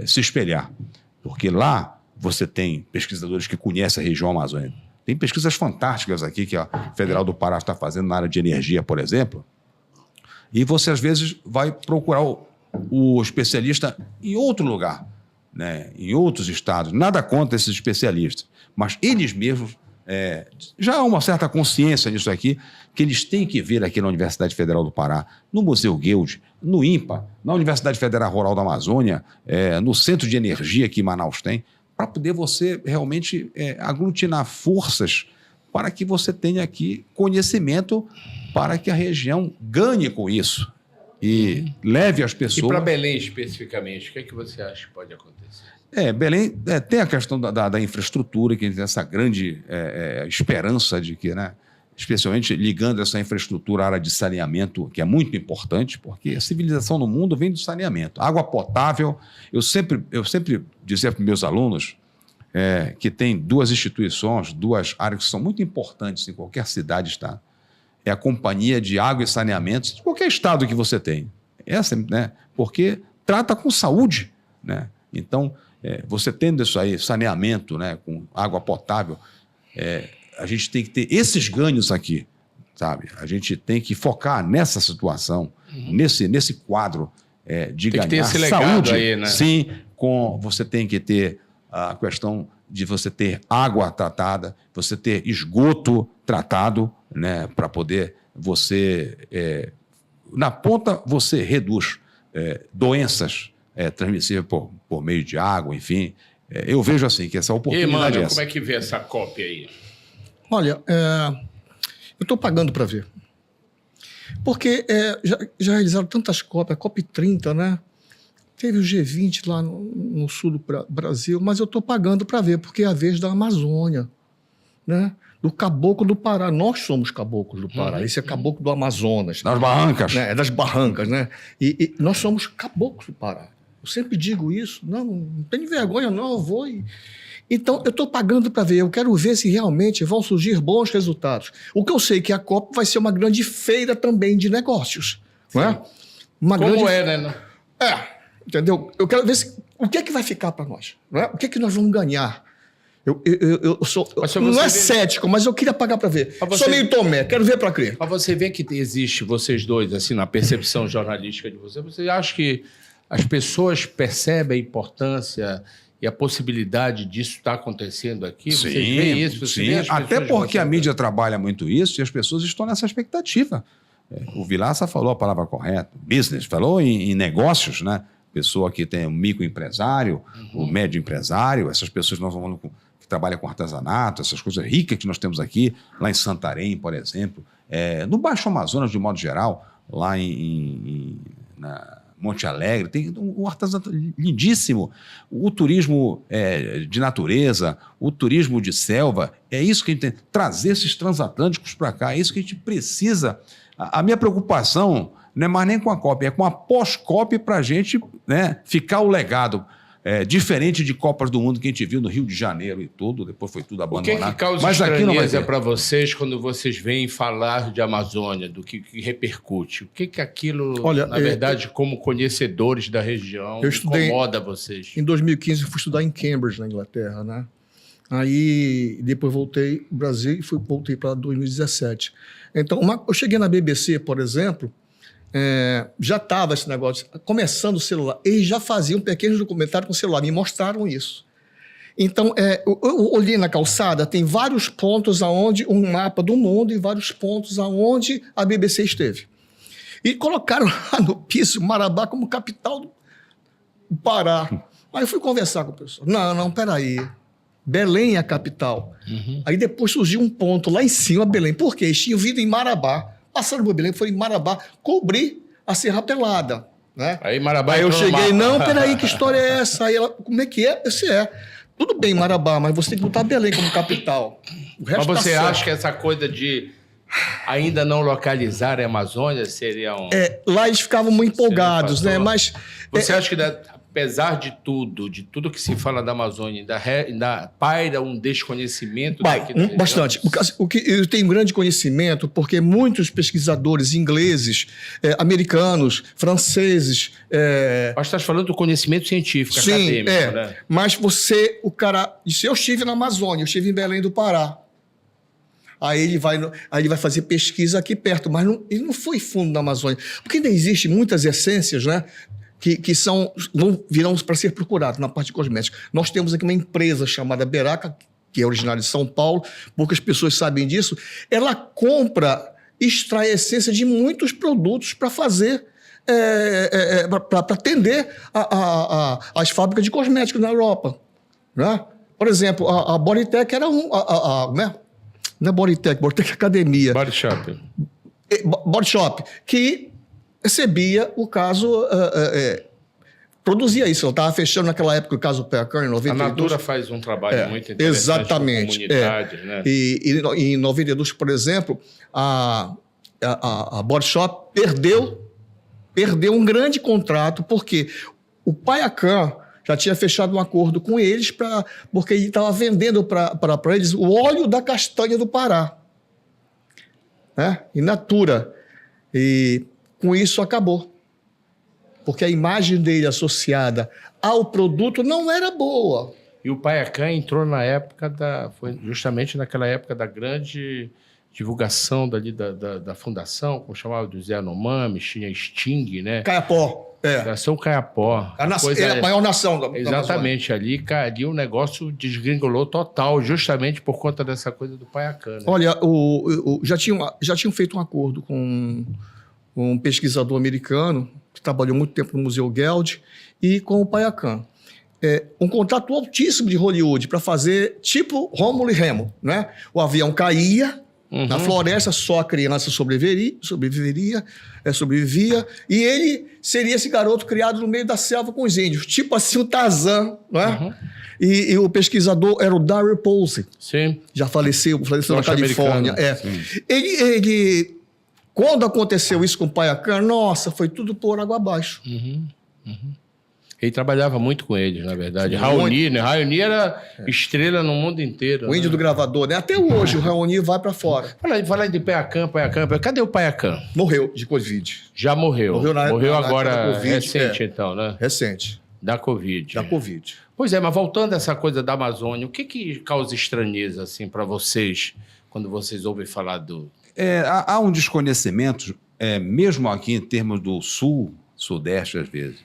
se espelhar, porque lá você tem pesquisadores que conhecem a região amazônica. Tem pesquisas fantásticas aqui que a Federal do Pará está fazendo na área de energia, por exemplo, e você, às vezes, vai procurar o especialista em outro lugar, né? Em outros estados. Nada contra esses especialistas, mas eles mesmos já há uma certa consciência nisso aqui, que eles têm que ver aqui na Universidade Federal do Pará, no Museu Guild, no INPA, na Universidade Federal Rural da Amazônia, no Centro de Energia que Manaus tem, para poder você realmente aglutinar forças para que você tenha aqui conhecimento para que a região ganhe com isso e leve as pessoas... E para Belém, especificamente, o que é que você acha que pode acontecer? Belém tem a questão da infraestrutura, que tem essa grande esperança de que, né, especialmente ligando essa infraestrutura à área de saneamento, que é muito importante, porque a civilização no mundo vem do saneamento. Água potável, eu sempre dizia para meus alunos que tem duas instituições, duas áreas que são muito importantes em qualquer cidade, estado. É a Companhia de Água e Saneamento de qualquer estado que você tem. Essa, né, porque trata com saúde, né? Então, você tendo isso aí, saneamento, né, com água potável, a gente tem que ter esses ganhos aqui, sabe? A gente tem que focar nessa situação, nesse quadro de tem ganhar que ter esse legado saúde. aí, né? Sim, você tem que ter a questão de você ter água tratada, você ter esgoto tratado, né, para poder você... na ponta, você reduz doenças transmissíveis por meio de água, enfim. Eu vejo assim, que essa oportunidade E, é mano, essa. como é que vê essa cópia aí? Olha, eu estou pagando para ver. Porque já realizaram tantas cópias, a COP 30, né? Teve o G20 lá no sul do Brasil, mas eu estou pagando para ver, porque é a vez da Amazônia, né? Do Caboclo do Pará. Nós somos caboclos do Pará. Esse é Caboclo do Amazonas. Das barrancas. Né? Das barrancas, né? E nós somos caboclos do Pará. Eu sempre digo isso. Não tenho vergonha, não. Eu vou e... Então, eu estou pagando para ver. Eu quero ver se realmente vão surgir bons resultados. O que eu sei é que a COP vai ser uma grande feira também de negócios. Não é? Como né? Entendeu? Eu quero ver o que é que vai ficar para nós. Não é? O que é que nós vamos ganhar? Eu sou... Não é cético, mas eu queria pagar para ver. Sou meio Tomé, quero ver para crer. Para você ver que existe vocês dois, assim, na percepção jornalística de você acha que as pessoas percebem a importância e a possibilidade disso estar acontecendo aqui? Sim, vocês veem isso? sim. Até porque a mídia trabalha muito isso e as pessoas estão nessa expectativa. O Vilaça falou a palavra correta, business, falou em negócios, né? Pessoa que tem um microempresário, o médio empresário, essas pessoas que nós vamos que trabalham com artesanato, essas coisas ricas que nós temos aqui, lá em Santarém, por exemplo, no Baixo Amazonas, de modo geral, lá na Monte Alegre, tem um artesanato lindíssimo. O turismo de natureza, o turismo de selva, é isso que a gente tem que trazer esses transatlânticos para cá, é isso que a gente precisa. A minha preocupação não é mais nem com a COP, é com a pós-COP para a gente, né, ficar o legado. Diferente de Copas do Mundo que a gente viu no Rio de Janeiro e tudo, depois foi tudo abandonado. O que causa Mas aqui não vai estranheza ter. para vocês quando vocês vêm falar de Amazônia, do que repercute? O que aquilo, Olha, na verdade, como conhecedores da região, incomoda vocês? Em 2015, eu fui estudar em Cambridge, na Inglaterra, né? Aí, depois voltei ao Brasil e voltei para 2017. Então, eu cheguei na BBC, por exemplo, já estava esse negócio, começando o celular. Eles já faziam pequenos documentários com o celular, me mostraram isso. Então, eu olhei na calçada, tem vários pontos aonde um mapa do mundo e vários pontos aonde a BBC esteve. E colocaram lá no piso Marabá como capital do Pará. Aí eu fui conversar com o pessoal. Não, peraí. Belém é a capital. Aí depois surgiu um ponto lá em cima, Belém. Por quê? Eles tinham vindo em Marabá. Passaram por Belém, foram em Marabá cobrir a Serra Pelada. né? Aí Marabá Aí eu entrou no cheguei, mapa. não, peraí, que história é essa? Aí ela, como é que é? Esse é. Tudo bem, Marabá, mas você tem que botar Belém como capital. O resto Mas você tá certo. acha que essa coisa de ainda não localizar a Amazônia seria um... Lá eles ficavam muito empolgados, né? fator. Mas Você acha que, apesar de tudo que se fala da Amazônia, ainda paira um desconhecimento daqui da região? bastante. O que eu tenho grande conhecimento, porque muitos pesquisadores ingleses, americanos, franceses... Mas você está falando do conhecimento científico, sim, acadêmico, né? Mas o cara disse, eu estive na Amazônia, eu estive em Belém do Pará. Aí ele vai fazer pesquisa aqui perto, mas ele não foi fundo na Amazônia. Porque ainda existem muitas essências, né? Que virão para ser procuradas na parte de cosmética. Nós temos aqui uma empresa chamada Beraca, que é originária de São Paulo, poucas pessoas sabem disso. Ela extrai essência de muitos produtos para fazer, para atender as fábricas de cosméticos na Europa. Né? Por exemplo, a Bodytech era não é Bodytech, Bodytech Academia. Body Shop. Body Shop, que recebia o caso, produzia isso. Ela estava fechando naquela época o caso Peacan, em 92. A Natura faz um trabalho muito interessante exatamente, com comunidades, né? E em 92, por exemplo, a Body Shop perdeu um grande contrato, porque o Peacan já tinha fechado um acordo com eles, porque ele estava vendendo para eles o óleo da castanha do Pará, né? In natura. E com isso acabou. Porque a imagem dele associada ao produto não era boa. E o Peacan entrou na época foi justamente naquela época da grande divulgação da fundação, como chamava do Zé Yanomami, tinha Sting, né? Caiapó. Nação Caiapó. A maior nação da exatamente, ali o negócio desgringolou total, justamente por conta dessa coisa do Peacan. Né? Olha, já tinham feito um acordo com um pesquisador americano, que trabalhou muito tempo no Museu Geld, e com o Peacan. Um contrato altíssimo de Hollywood para fazer tipo Rômulo e Remo. Né? O avião caía na floresta, só a criança sobrevivia, e ele seria esse garoto criado no meio da selva com os índios, tipo assim o Tarzan, não é? E o pesquisador era o Darrell Posey. Sim. Já faleceu na Califórnia. Ele, quando aconteceu isso com o Peacan, nossa, foi tudo por água abaixo. Ele trabalhava muito com eles, na verdade. Raoni, né? Raoni era estrela no mundo inteiro. O índio do gravador, né? Até hoje o Raoni vai para fora. Fala de Peacan. Cadê o Peacan? Morreu de Covid. Já morreu. Morreu agora, COVID, recente então, né? Recente. Da Covid. Pois é, mas voltando a essa coisa da Amazônia, o que causa estranheza assim, para vocês, quando vocês ouvem falar do... Há um desconhecimento, mesmo aqui em termos do sul, sudeste às vezes,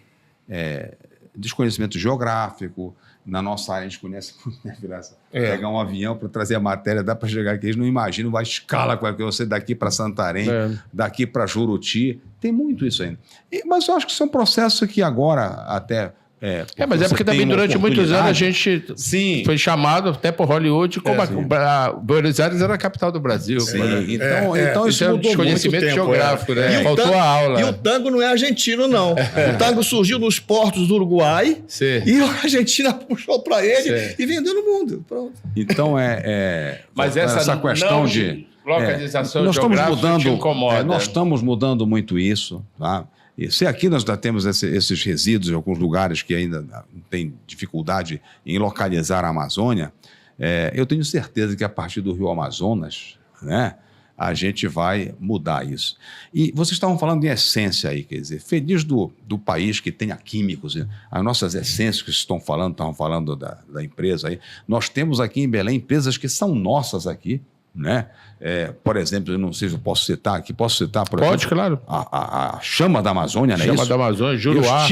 desconhecimento geográfico. Na nossa área a gente conhece muito, né, Viraça? Pegar um avião para trazer a matéria, dá para chegar aqui, eles não imaginam a escala com a que você daqui para Santarém, daqui para Juruti, tem muito isso ainda. Mas eu acho que isso é um processo que agora até... mas é porque também durante muitos anos a gente foi chamado até por Hollywood como Buenos Aires era a capital do Brasil. Então isso é um mudou desconhecimento muito geográfico, né? Faltou a aula. E o tango não é argentino, não. O tango surgiu nos portos do Uruguai e a Argentina puxou para ele e vendeu no mundo. Pronto. Então mas essa questão de localização geográfica te incomoda. Nós estamos mudando muito isso, tá? Se aqui nós já temos esses resíduos em alguns lugares que ainda tem dificuldade em localizar a Amazônia, eu tenho certeza que a partir do Rio Amazonas, né, a gente vai mudar isso. E vocês estavam falando em essência aí, quer dizer, feliz do país que tenha químicos, as nossas essências que estavam falando da empresa aí. Nós temos aqui em Belém empresas que são nossas aqui, né? Por exemplo, eu não sei se eu posso citar, por Pode, exemplo, claro. A Chama da Amazônia, né? Chama da Amazônia, Juruá.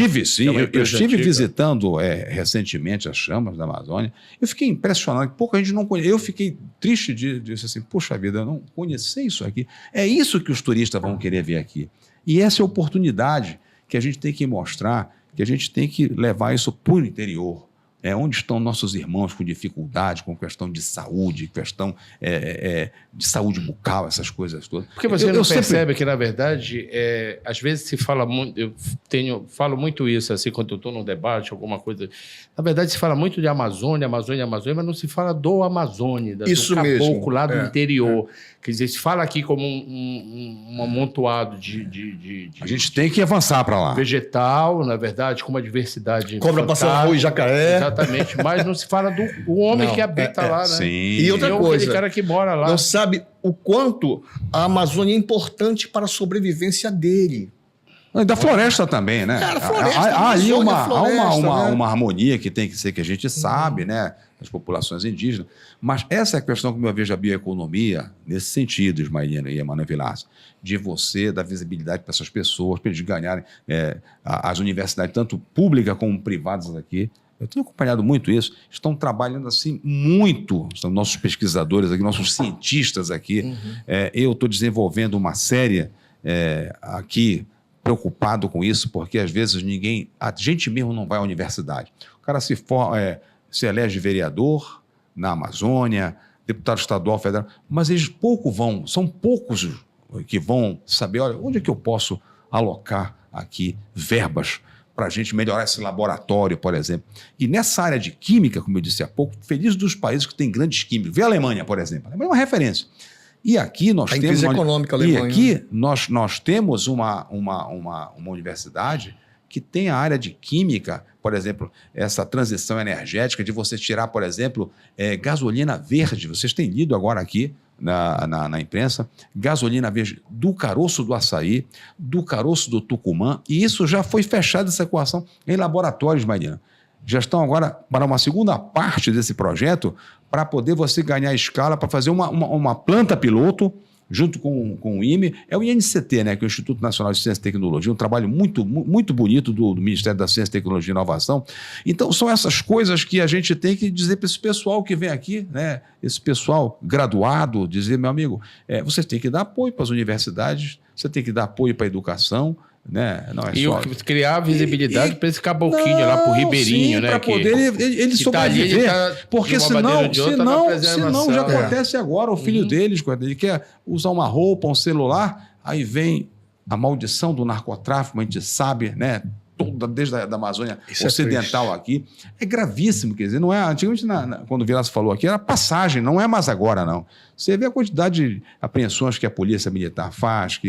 Eu estive visitando recentemente as Chamas da Amazônia. Eu fiquei impressionado, pouca gente não conhece. Eu fiquei triste de dizer assim, puxa vida, eu não conheci isso aqui. É isso que os turistas vão querer ver aqui. E essa é a oportunidade que a gente tem que mostrar, que a gente tem que levar isso para o interior, Onde estão nossos irmãos com dificuldade, com questão de saúde, questão de saúde bucal, essas coisas todas. Porque você não percebe que, na verdade, às vezes se fala muito, falo muito isso, assim, quando eu estou num debate, alguma coisa. Na verdade, se fala muito de Amazônia, mas não se fala do Amazônia, do caboclo lá do interior. Quer dizer, se fala aqui como um amontoado de a gente tem que avançar para lá. Vegetal, na verdade, com uma diversidade. Cobra, passarro e jacaré. Exatamente, mas não se fala do homem que habita lá, né? Sim. E outra coisa, aquele cara que mora lá. Não sabe o quanto a Amazônia é importante para a sobrevivência dele. E da floresta também, né? Cara, floresta, há aí floresta, né? uma harmonia que tem que ser, que a gente sabe, né? As populações indígenas. Mas essa é a questão que eu vejo a bioeconomia nesse sentido, Ismaelino e Emanuel Vilaça, de você dar visibilidade para essas pessoas, para eles ganharem as universidades, tanto públicas como privadas aqui. Eu tenho acompanhado muito isso. Estão trabalhando assim muito, são nossos pesquisadores aqui, nossos cientistas aqui. Eu estou desenvolvendo uma série aqui, preocupado com isso, porque às vezes a gente mesmo não vai à universidade. O cara se elege vereador na Amazônia, deputado estadual, federal, mas eles são poucos que vão saber, olha, onde é que eu posso alocar aqui verbas para a gente melhorar esse laboratório, por exemplo. E nessa área de química, como eu disse há pouco, feliz dos países que têm grandes químicos. Vê a Alemanha, por exemplo. A Alemanha é uma referência. E aqui nós temos... crise econômica alemã. E aqui nós temos uma universidade que tem a área de química, por exemplo, essa transição energética de você tirar, por exemplo, gasolina verde. Vocês têm lido agora aqui na imprensa, gasolina verde do caroço do açaí, do caroço do tucumã, e isso já foi fechado, essa equação, em laboratórios, Marina. Já estão agora para uma segunda parte desse projeto para poder você ganhar escala para fazer uma planta piloto junto com o IME, é o INCT, né, que é o Instituto Nacional de Ciência e Tecnologia, um trabalho muito, muito bonito do Ministério da Ciência, Tecnologia e Inovação. Então, são essas coisas que a gente tem que dizer para esse pessoal que vem aqui, né, esse pessoal graduado, dizer, meu amigo, você tem que dar apoio para as universidades, você tem que dar apoio para a educação, né? Não é e só... criar visibilidade para esse caboclinho lá, para o Ribeirinho, né? Para poder ele sobreviver. Tá ali, porque senão já acontece agora, o filho deles, quando ele quer usar uma roupa, um celular, aí vem a maldição do narcotráfico, a gente sabe, né? Desde a Amazônia Ocidental aqui. É gravíssimo, quer dizer, não é... Antigamente, quando o Vilaça falou aqui, era passagem, não é mais agora, não. Você vê a quantidade de apreensões que a polícia militar faz,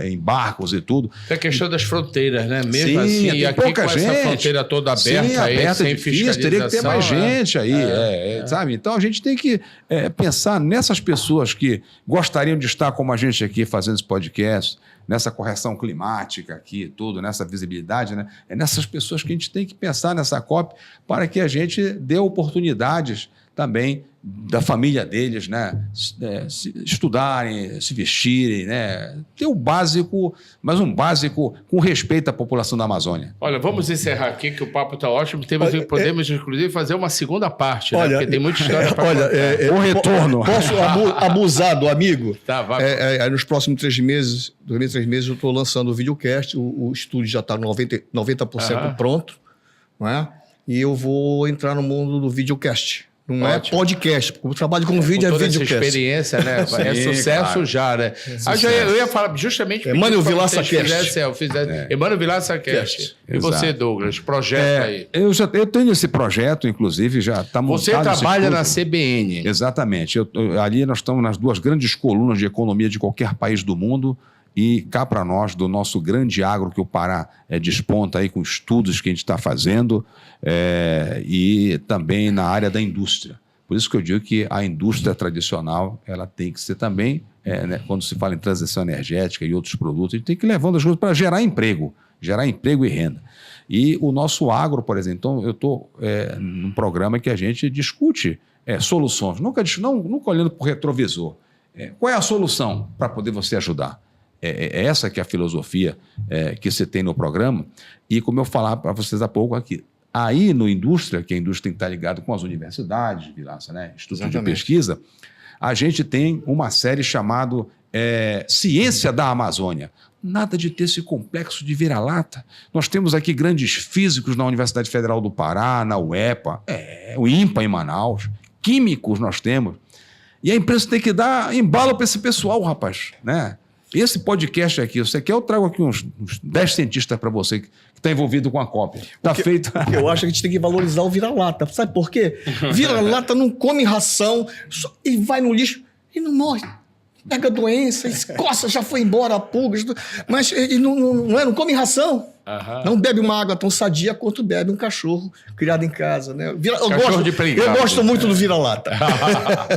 em barcos e tudo. É a questão das fronteiras, né? Mesmo assim, tem aqui pouca com gente, essa fronteira toda aberta, sem fiscalização. Teria que ter mais gente aí, sabe? Então, a gente tem que pensar nessas pessoas que gostariam de estar como a gente aqui, fazendo esse podcast, nessa correção climática aqui, tudo, nessa visibilidade, né? É nessas pessoas que a gente tem que pensar nessa COP para que a gente dê oportunidades também da família deles, né? Estudarem, se vestirem, né? Ter o básico, mas um básico com respeito à população da Amazônia. Olha, vamos encerrar aqui, que o papo está ótimo. Podemos, inclusive, fazer uma segunda parte, né? Porque tem muita história para contar. O retorno. Posso abusar do amigo? Tá, vai. Nos próximos 3 meses, 3 meses, eu estou lançando o videocast. O estúdio já está 90% pronto, não é? E eu vou entrar no mundo do videocast. Não Ótimo. É podcast, porque o trabalho com vídeo é videocast. Essa experiência, né? É sucesso, claro. Já, né? Eu ia falar justamente... Emmanuel Vilaça Cast. Emmanuel Vilaça Cast. E você, Douglas, projeto aí. Eu tenho esse projeto, inclusive, já está montado. Você trabalha na CBN. Exatamente. Ali nós estamos nas 2 grandes colunas de economia de qualquer país do mundo. E cá para nós, do nosso grande agro que o Pará desponta aí com estudos que a gente está fazendo, e também na área da indústria. Por isso que eu digo que a indústria tradicional ela tem que ser também, né, quando se fala em transição energética e outros produtos, a gente tem que ir levando as coisas para gerar emprego e renda. E o nosso agro, por exemplo, então eu estou num programa que a gente discute soluções, nunca olhando para o retrovisor. Qual é a solução para poder você ajudar? Essa que é a filosofia que você tem no programa. E como eu falava para vocês há pouco aqui, aí no indústria, que a indústria tem que estar ligada com as universidades, Vilaça, né? Instituto de pesquisa, a gente tem uma série chamada ciência da Amazônia. Nada de ter esse complexo de vira-lata. Nós temos aqui grandes físicos na Universidade Federal do Pará, na UEPA, o INPA em Manaus, químicos nós temos. E a imprensa tem que dar embalo para esse pessoal, rapaz, né? Esse podcast aqui, você quer, eu trago aqui uns 10 cientistas para você que está envolvido com a cópia. Está feito. Eu acho que a gente tem que valorizar o vira-lata. Sabe por quê? Vira-lata não come ração e vai no lixo e não morre. Pega doença, coça, já foi embora a pulga. Mas ele não come ração. Não bebe uma água tão sadia quanto bebe um cachorro criado em casa. Né? Eu gosto muito do vira-lata.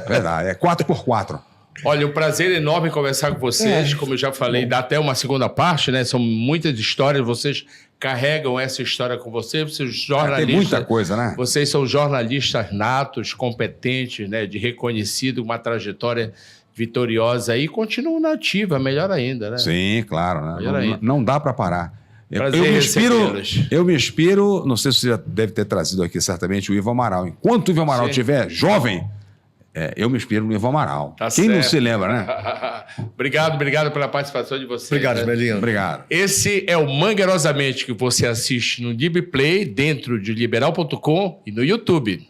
Verdade, é 4x4. Olha, um prazer enorme conversar com vocês. Como eu já falei, dá até uma segunda parte, né? São muitas histórias, vocês carregam essa história com vocês jornalistas. Tem muita coisa, né? Vocês são jornalistas natos, competentes, né? De reconhecido, uma trajetória vitoriosa e continuam na ativa, melhor ainda, né? Sim, claro. Né? Não dá para parar. Eu me inspiro, não sei se você já deve ter trazido aqui certamente o Ivo Amaral. Enquanto o Ivo Amaral estiver jovem, eu me inspiro no Ivo Amaral. Tá Quem certo. não se lembra, né? Obrigado pela participação de vocês. Obrigado, Belinho. Obrigado. Esse é o Mangueirosamente que você assiste no DibPlay, dentro de liberal.com e no YouTube.